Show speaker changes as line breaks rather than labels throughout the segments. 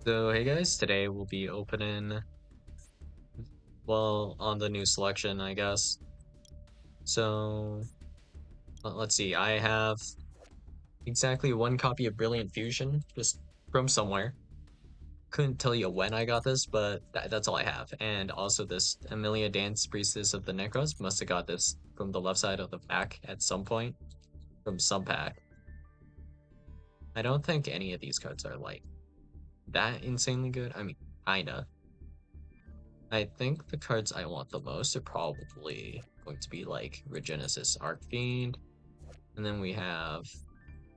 So hey guys, today we'll be opening, well, on the new selection, I guess. So let's see, I have exactly one copy of Brilliant Fusion, just from somewhere. Couldn't tell you when I got this, but that's all I have. And also this Amelia Dance Priestess of the Necros must have got this from the left side of the pack at some point, from some pack. I don't think any of these cards are like that insanely good. I mean, kinda. I think the cards I want the most are probably going to be like Regenesis Arcfiend, and then we have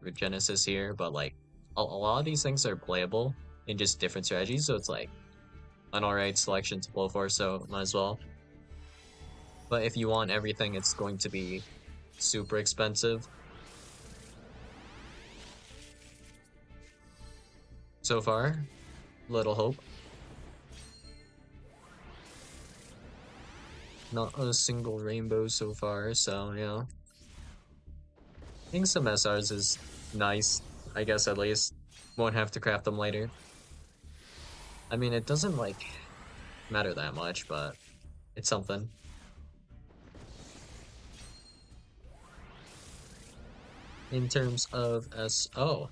Regenesis here, but like a lot of these things are playable in just different strategies, so it's like an alright selection to blow for, so might as well. But if you want everything, it's going to be super expensive. So far, little hope. Not a single rainbow so far, so yeah. I think some SRs is nice, I guess at least. Won't have to craft them later. I mean, it doesn't like matter that much, but it's something. In terms of SO,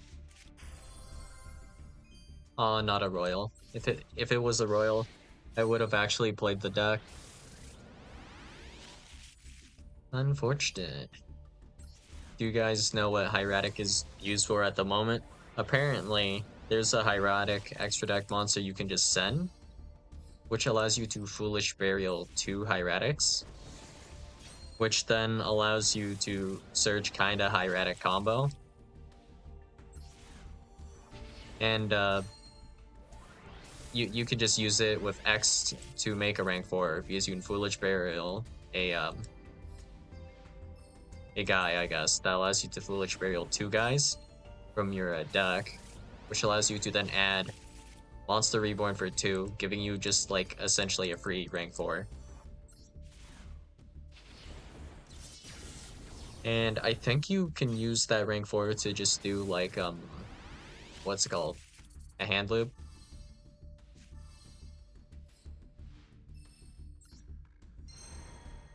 not a royal. If it was a royal, I would have actually played the deck. Unfortunate. Do you guys know what hieratic is used for at the moment? Apparently, there's a hieratic extra deck monster you can just send, which allows you to Foolish Burial 2 hieratics, which then allows you to search kinda hieratic combo. And you could just use it with X to make a rank 4 because you can Foolish Burial a guy, I guess, that allows you to Foolish Burial 2 guys from your deck, which allows you to then add Monster Reborn for 2, giving you just like essentially a free rank 4. And I think you can use that rank 4 to just do like what's it called? A hand loop.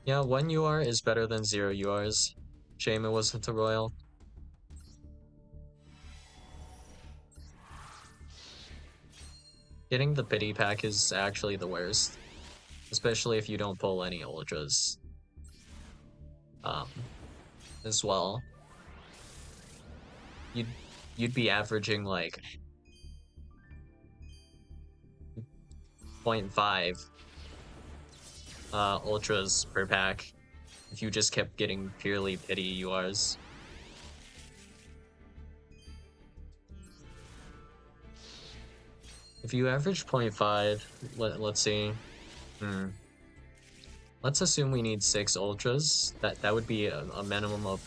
Yeah, 1 UR is better than 0 URs. Shame it wasn't a royal. Getting the pity pack is actually the worst, especially if you don't pull any ultras as well. You'd be averaging like 0.5 ultras per pack if you just kept getting purely pity URs. If you average 0.5, let's see. Let's assume we need 6 ultras. That would be a minimum of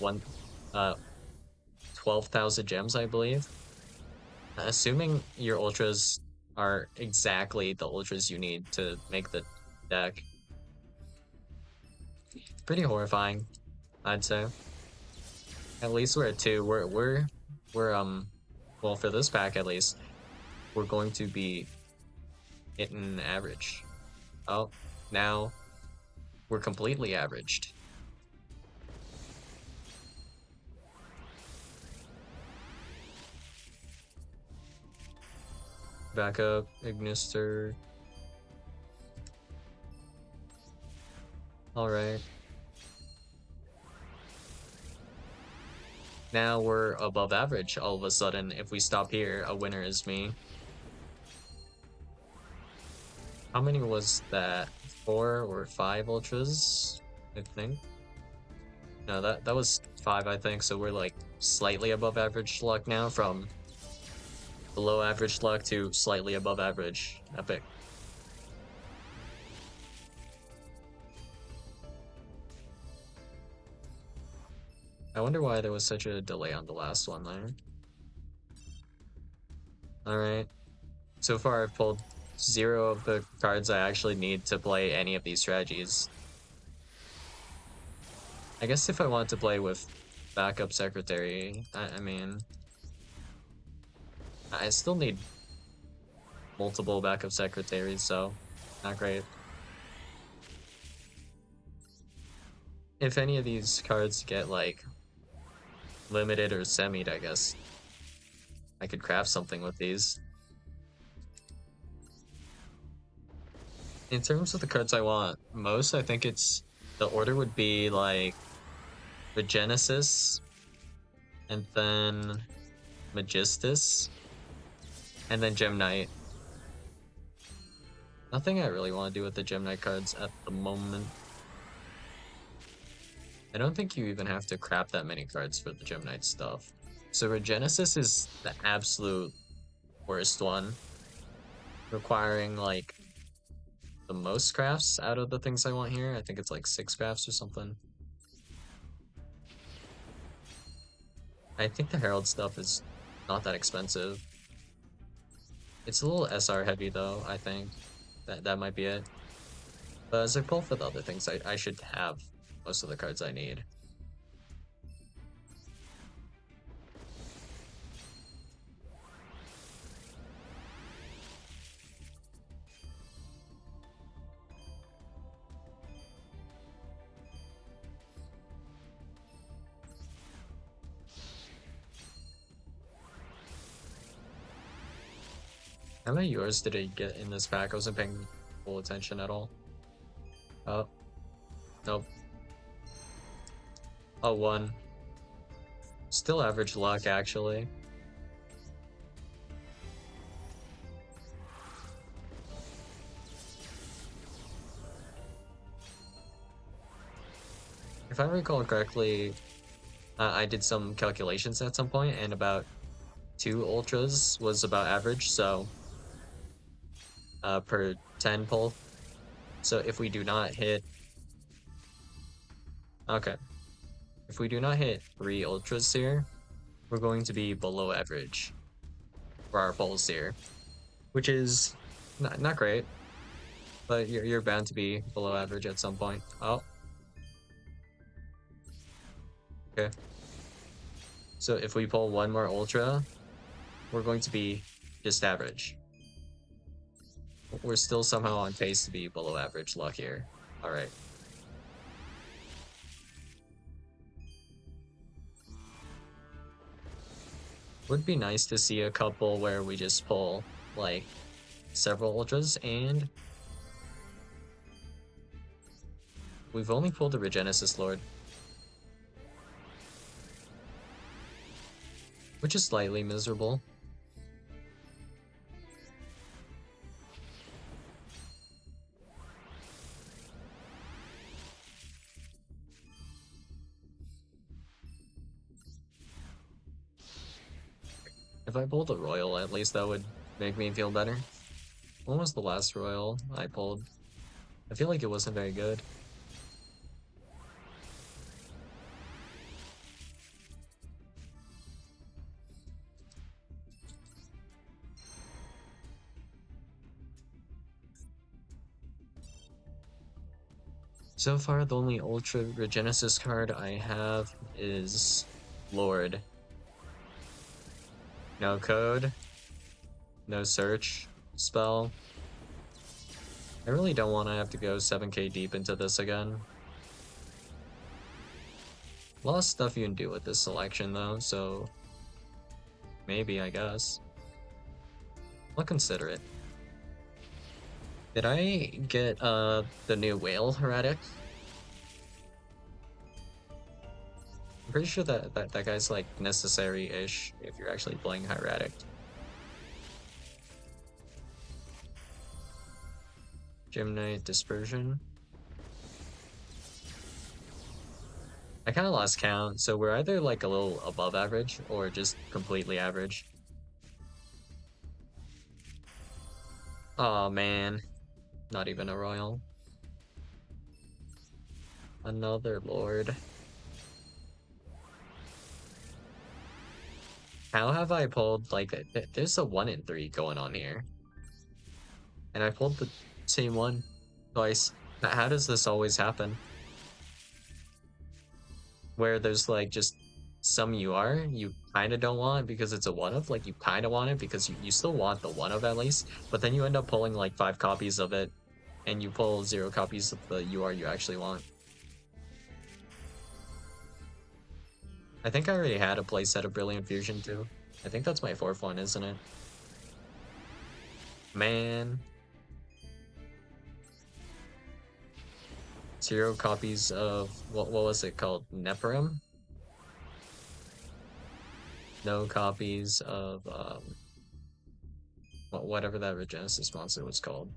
12,000 gems, I believe. Assuming your ultras are exactly the ultras you need to make the deck. Pretty horrifying, I'd say. At least we're at 2. We're well, for this pack at least, we're going to be hitting average. Oh, now we're completely averaged. Backup, Ignister. Alright. Now we're above average all of a sudden. If we stop here, a winner is me. How many was that? 4 or 5 ultras, I think. No, that was 5, I think. So we're like slightly above average luck now, from below average luck to slightly above average. Epic. I wonder why there was such a delay on the last one there. Alright. So far I've pulled 0 of the cards I actually need to play any of these strategies. I guess if I want to play with backup secretary, I mean, I still need multiple backup secretaries, so not great. If any of these cards get like limited or semied, I guess I could craft something with these. In terms of the cards I want most, I think the order would be like Regenesis, and then Magistus, and then Gem Knight. Nothing I really want to do with the Gem Knight cards at the moment. I don't think you even have to craft that many cards for the Gem Knight stuff. So Regenesis is the absolute worst one, requiring like the most crafts out of the things I want here. I think it's like 6 crafts or something. I think the Herald stuff is not that expensive. It's a little SR heavy though, I think. That might be it. But as I pull for the other things, I should have most of the cards I need. How many yours did I get in this pack? I wasn't paying full attention at all. Oh, nope. Oh, 1. Still average luck, actually. If I recall correctly, I did some calculations at some point, and about 2 ultras was about average, so per 10 pull. So if we do not hit... Okay. If we do not hit 3 ultras here, we're going to be below average for our pulls here, which is not great, but you're bound to be below average at some point. Oh. Okay. So if we pull 1 more ultra, we're going to be just average. We're still somehow on pace to be below average luck here. Alright. Would be nice to see a couple where we just pull, like, several ultras, and we've only pulled the Regenesis Lord, which is slightly miserable. If I pulled a Royal, at least that would make me feel better. When was the last Royal I pulled? I feel like it wasn't very good. So far, the only Ultra Regenesis card I have is Lord. No code, no search spell. I really don't want to have to go 7k deep into this again. A lot of stuff you can do with this selection though, so maybe, I guess. I'll consider it. Did I get the new whale heretic? I'm pretty sure that guy's like necessary-ish if you're actually playing hieratic. Gem Knight Dispersion. I kind of lost count, so we're either like a little above average or just completely average. Oh man, not even a royal. Another lord. How have I pulled like there's a 1 in 3 going on here, and I pulled the same one twice. How does this always happen? Where there's like just some you kind of don't want because it's a one-of. Like, you kind of want it because you still want the one-of at least, but then you end up pulling like 5 copies of it, and you pull 0 copies of the UR you actually want. I think I already had a playset of Brilliant Fusion too. I think that's my 4th one, isn't it? Man. 0 copies of, what was it called? Neperim? No copies of, whatever that Regenesis monster was called.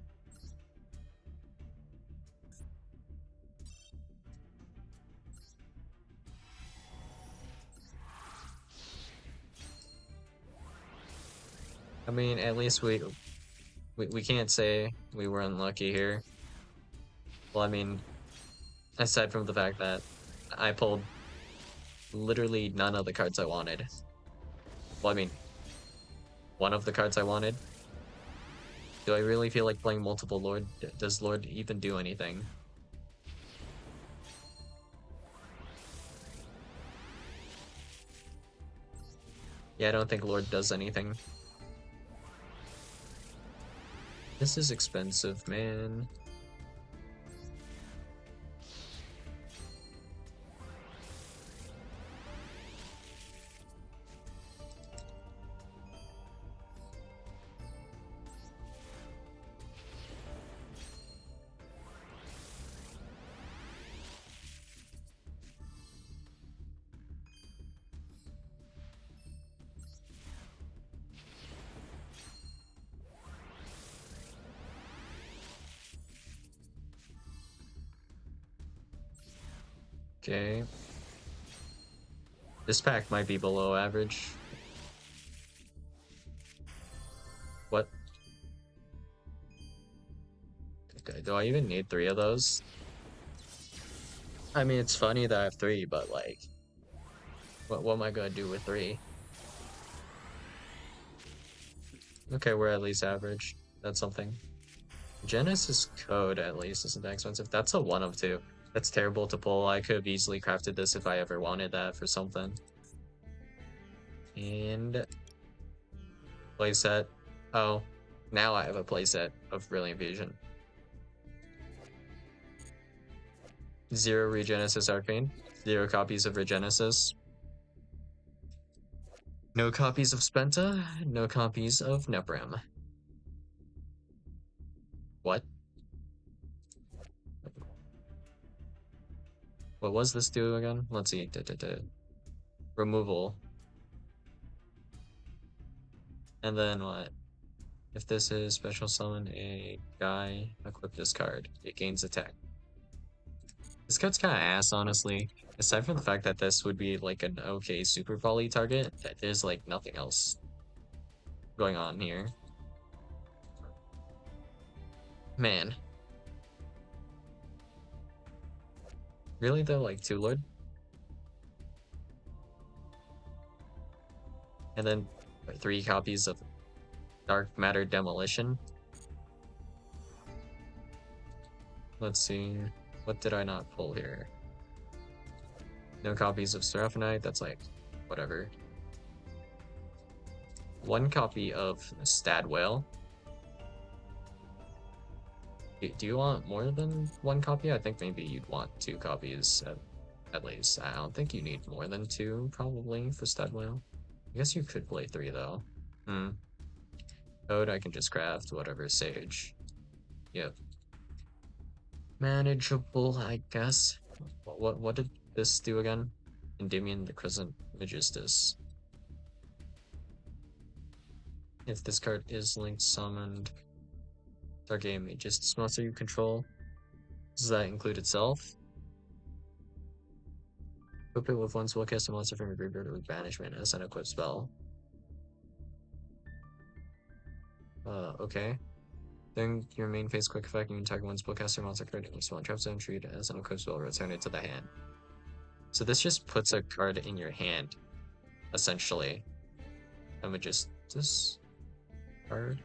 I mean, at least we can't say we were unlucky here. Well, I mean, aside from the fact that I pulled literally none of the cards I wanted. Well, I mean, one of the cards I wanted. Do I really feel like playing multiple Lord? Does Lord even do anything? Yeah, I don't think Lord does anything. This is expensive, man. Okay. This pack might be below average. What? Okay, do I even need 3 of those? I mean, it's funny that I have 3, but like, what am I gonna do with 3? Okay, we're at least average. That's something. Genesis code at least isn't that expensive. That's a 1 of 2. That's terrible to pull. I could have easily crafted this if I ever wanted that for something. And playset. Oh, now I have a playset of Brilliant Fusion. 0 Regenesis Arcane. 0 copies of Regenesis. No copies of Spenta. No copies of Neperim. What? What was this do again? Let's see. Removal. And then what? If this is special summon a guy, equip this card. It gains attack. This card's kind of ass, honestly. Aside from the fact that this would be like an okay super volley target, there's like nothing else going on here. Man. Really though, like 2 Lord? And then 3 copies of Dark Matter Demolition. Let's see. What did I not pull here? No copies of Seraphinite. That's like, whatever. 1 copy of Stadwale. Do you want more than 1 copy? I think maybe you'd want 2 copies at least. I don't think you need more than 2, probably, for Stadwale. I guess you could play 3, though. Code, I can just craft whatever Sage. Yep. Manageable, I guess. What did this do again? Endymion the Crescent Magistus. If this card is linked summoned, target Magistus monster you control. Does that include itself? Equip it with 1 spellcast a monster from your graveyard with banishment as an equipped spell. Okay. Then your main phase quick effect, you can target 1 spellcaster monster card in your spell trap zone, treat it as an equipped spell, return it to the hand. So this just puts a card in your hand, essentially. I'm just this card?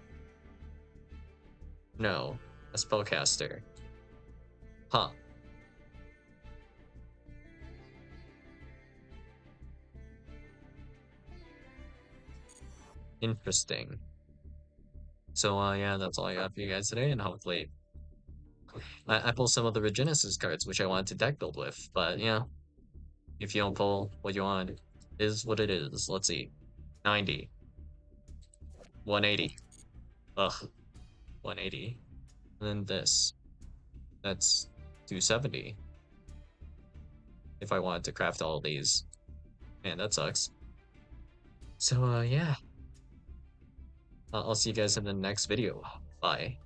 No, a spellcaster. Huh. Interesting. So yeah, that's all I got for you guys today, and hopefully I pull some of the Regenesis cards, which I wanted to deck build with. But yeah, if you don't pull what you want, is what it is. Let's see. 90. 180. Ugh. 180. And then this. That's 270. If I wanted to craft all of these. Man, that sucks. So yeah. I'll see you guys in the next video. Bye.